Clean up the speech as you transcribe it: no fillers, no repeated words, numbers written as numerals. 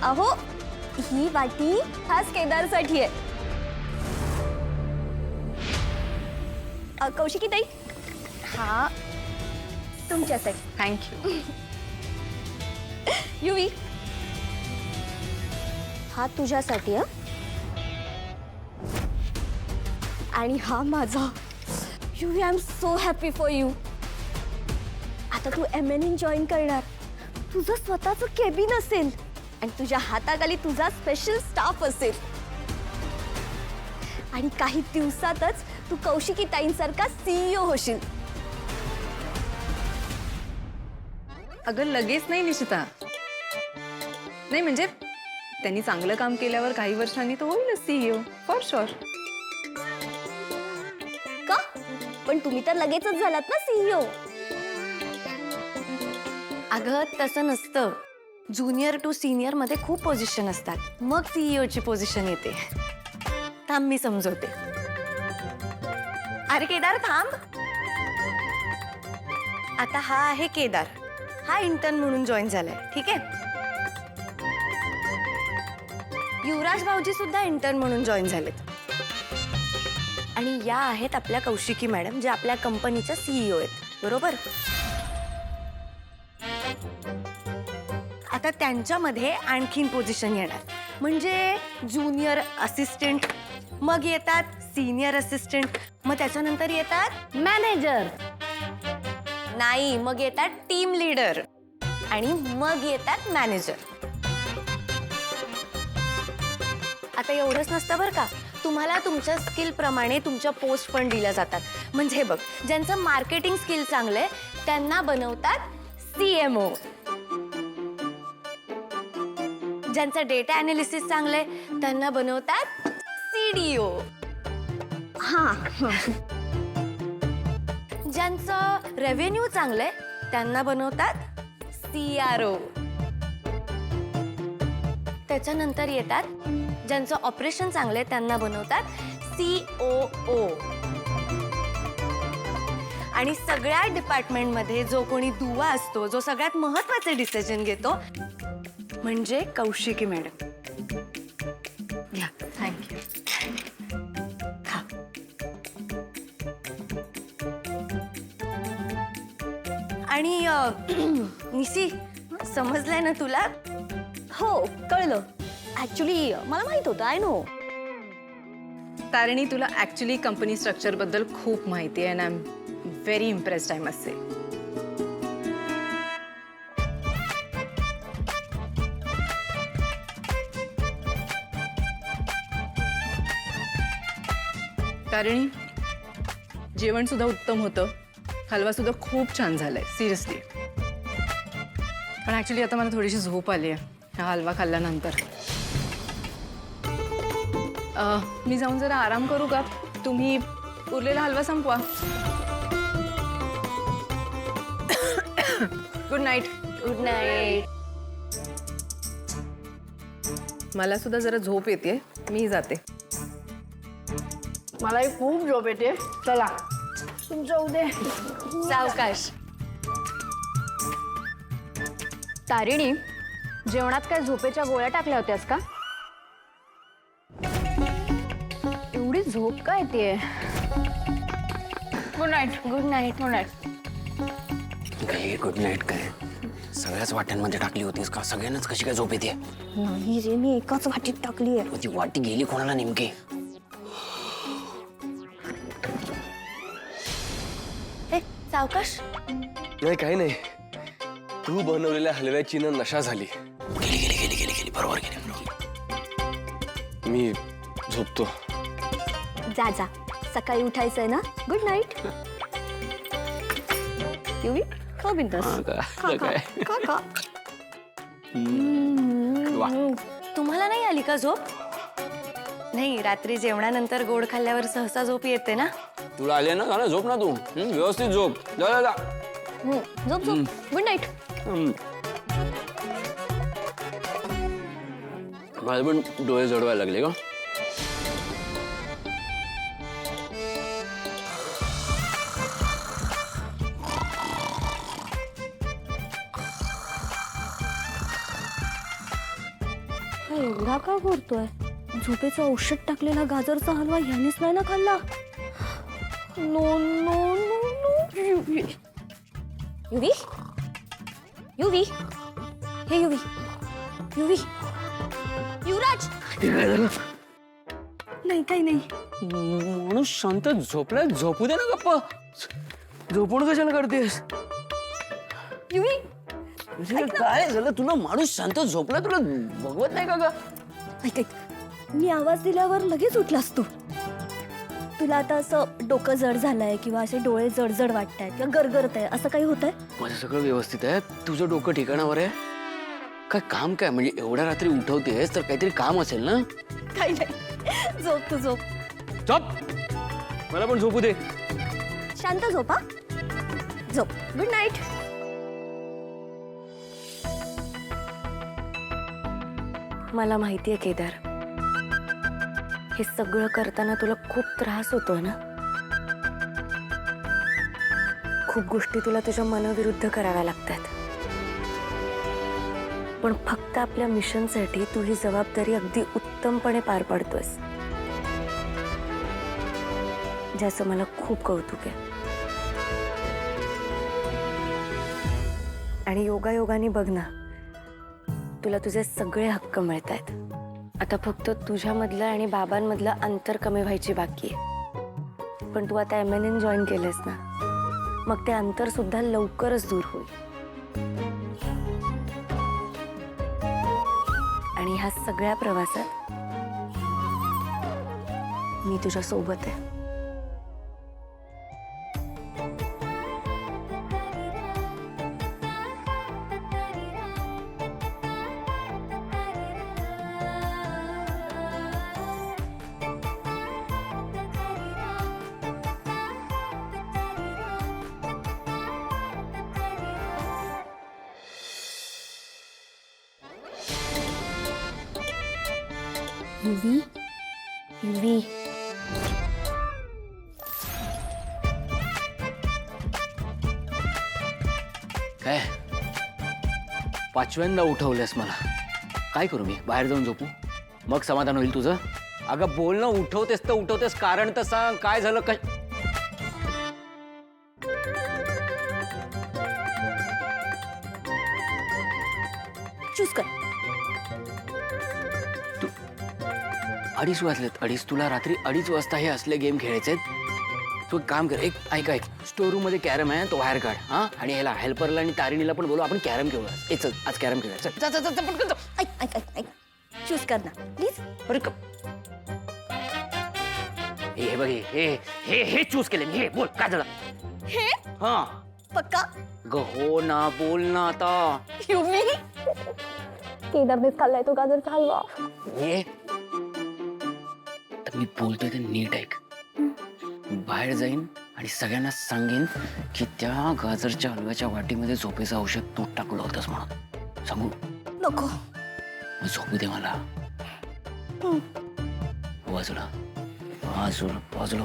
अहो ही वाटी खास केदारसाठी आहे. कौशिकी ताई हा तुमच्यासाठी. थँक्यू. युवी हा तुझ्यासाठी. आणि हा माझा. Yuvi I am so happy for you. आता तू MNN जॉईन करणार. तुझं स्वतःचं केबिन असेल आणि तुझ्या हाताखाली तुझा स्पेशल स्टाफ असेल आणि काही दिवसातच तू कौशिकी ताईंसारखा CEO होशील. अगं लगेच नाही निशिता. नाही म्हणजे त्यांनी चांगलं काम केल्यावर काही वर्षांनी तो होईल CEO फॉर शुअर. का पण तुम्ही तर लगेचच झालात ना CEO. अगं तसं नसतं. ज्युनियर टू सिनियर मध्ये खूप पोझिशन असतात, मग CEO ची पोझिशन येते. थांब मी समजवते. अरे केदार थांब. आता हा आहे केदार. हा इंटर्न म्हणून जॉईन झालाय, ठीक आहे. युवराज भाऊजी सुद्धा इंटर्न म्हणून जॉईन झालेत. आणि या आहेत आपल्या कौशिकी मॅडम, जे आपल्या कंपनीच्या CEO आहेत, बरोबर. आता त्यांच्यामध्ये आणखीन पोझिशन येणार, म्हणजे ज्युनियर असिस्टंट, मग येतात सिनियर असिस्टंट, मग त्याच्यानंतर येतात मॅनेजर. नाही, मग येतात टीम लीडर आणि मग येतात मॅनेजर. आता एवढंच नसतं बरं का. तुम्हाला तुमच्या स्किल प्रमाणे तुमच्या पोस्ट पण दिल्या जातात. म्हणजे बघ, ज्यांचं मार्केटिंग स्किल चांगलंय त्यांना बनवतात CMO. ज्यांचं डेटा अनालिसिस चांगलंय त्यांना बनवतात CDO. हा. ज्यांचं रेव्हेन्यू चांगलंय त्यांना बनवतात CRO. त्याच्यानंतर येतात ज्यांचं ऑपरेशन चांगलंय त्यांना बनवतात COO. आणि सगळ्या डिपार्टमेंटमध्ये जो कोणी दुवा असतो, जो सगळ्यात महत्त्वाचे डिसिजन घेतो, म्हणजे कौशिकी मॅडम. या थँक्यू. खा. आणि निशी समजलंय ना तुला? हो कळलं. ऍक्च्युली मला माहित होतं. I know. तारिणी, तुला ऍक्च्युली कंपनी स्ट्रक्चर बद्दल खूप माहिती आहे आणि I am very impressed, I must say. Tarini, जेवण सुद्धा उत्तम होतं. हलवा सुद्धा खूप छान झालाय, सिरियसली. पण ऍक्च्युली आता मला थोडीशी झोप आली आहे हा हलवा खाल्ल्यानंतर. मी जाऊन जरा आराम करू का? तुम्ही उरलेला हलवा संपवा. Good night. Good night. मला सुद्धा जरा झोप येते, मी जाते. मलाही खूप झोप येते. चला तुमचं उद्या. सावकाश. तारिणी, जेवणात काय झोपेच्या गोळ्या टाकल्या होत्यास का? एवढी झोप का येतेय? Good night. Good night. Good night. काय गुड नाईट काय? सगळ्याच वाट्यांमध्ये टाकली होतीस का? सगळ्यांनाच कशी काय झोप येते? नाही रे, मी एकाच वाटीत टाकली आहे. ती वाटी गेली कोणाला नेमकी? सावकाश. नाही काही नाही. तू बनवलेल्या हलव्याची ना नशा झाली. गेली गेली गेली गेली गेली बरोबर गेली. मी झोपतो. जा जा, सकाळी उठायचंय ना. Good night. युवी खा बिंदास. खा खा खा खा. तुम्हाला नाही आली का झोप? नाही, रात्री जेवणानंतर गोड खाल्ल्यावर सहसा झोप येते ना. तुला आले ना? झालं झोप ना तू. व्यवस्थित झोप. जा जा. झोप झोप. Good night. माझे पण डोळे जडवायला लागले का? हा एवढा का करतोय? झोपेचं औषध टाकलेला गाजरचा हलवा ह्यानेच नाही ना खाल्ला? No no no no. Yuvi Yuvi hey Yuvi युवी युवराज. नाही काही नाही. माणूस शांत झोपलाय, झोपू दे ना गप्पा. झोपून कशाला करतेस? युवी म्हणजे काय झालं तुला? माणूस शांत झोपला, तुला बघवत नाही का ग? ऐक ऐक, मी आवाज दिल्यावर लगेच उठलास तू. तुला आता असं डोकं जड झालंय किंवा असे डोळे जडजड वाटतायत किंवा गरगरत आहे असं काही होतंय? माझं सगळं व्यवस्थित आहे. तुझं डोकं ठिकाणावर आहे? काय काम काय म्हणजे एवढ्या रात्री उठवतेस तर काहीतरी काम असेल ना? काही नाही, झोप तू झोप. झोप, मला पण झोपू दे. शांत झोपा, झोप. Good night. मला माहितीये केदार, हे सगळं करताना तुला खूप त्रास होतोय ना. खूप गोष्टी तुला तुझ्या मनाविरुद्ध कराव्या लागतात. पण फक्त आपल्या मिशनसाठी तू ही जबाबदारी अगदी उत्तमपणे पार पाडतोयस, ज्याचं मला खूप कौतुक आहे. आणि योगायोगाने बघ ना, तुला तुझे सगळे हक्क मिळत आहेत. आता फक्त तुझ्यामधलं आणि बाबांमधलं अंतर कमी व्हायची बाकी आहे. पण तू आता MNN जॉईन केलंस ना, मग ते अंतर सुद्धा लवकरच दूर होईल. आणि ह्या सगळ्या प्रवासात मी तुझ्या सोबत आहे. युवी युवी काय पाचव्यांदा उठवलंस मला? काय करू मी? बाहेर जाऊन झोपू? मग समाधान होईल तुझं? अगं बोल ना, उठवतेस तर उठवतेस, कारण तर सांग. काय झालं? चूज कर. 2:30 वाजलेत. 2:30 तुला रात्री 2:30 वाजता हे असले गेम खेळायचे? तू एक काम कर, ऐक स्टोर रूम मध्ये कॅरम आहे, तो बाहेर काढ. हा, आणि ह्याला हेल्परला आणि तारिणीला पण बोलू, आपण कॅरम खेळूया. चल आज कॅरम खेळूया. चल जा जा जा पटकन जा. ऐक ऐक ऐक ऐक, चूज कर ना प्लीज. अरे हे बघ, हे चूज केले मी. हे बोल, काय झालं? हे हा पक्का? हो ना, बोल ना आता. युवी केदारनेच खाल्लाय तो गाजरचा हलवा. हे तर मी बोलतोय ते नीट ऐक. बाहेर जाईन आणि सगळ्यांना सांगेन की त्या गाजरच्या हलव्याच्या वाटीमध्ये झोपेचं औषध तू टाकलं होतंस म्हणून. सांगू नको. मग झोपू दे मला. बाजूला बाजूला बाजूला.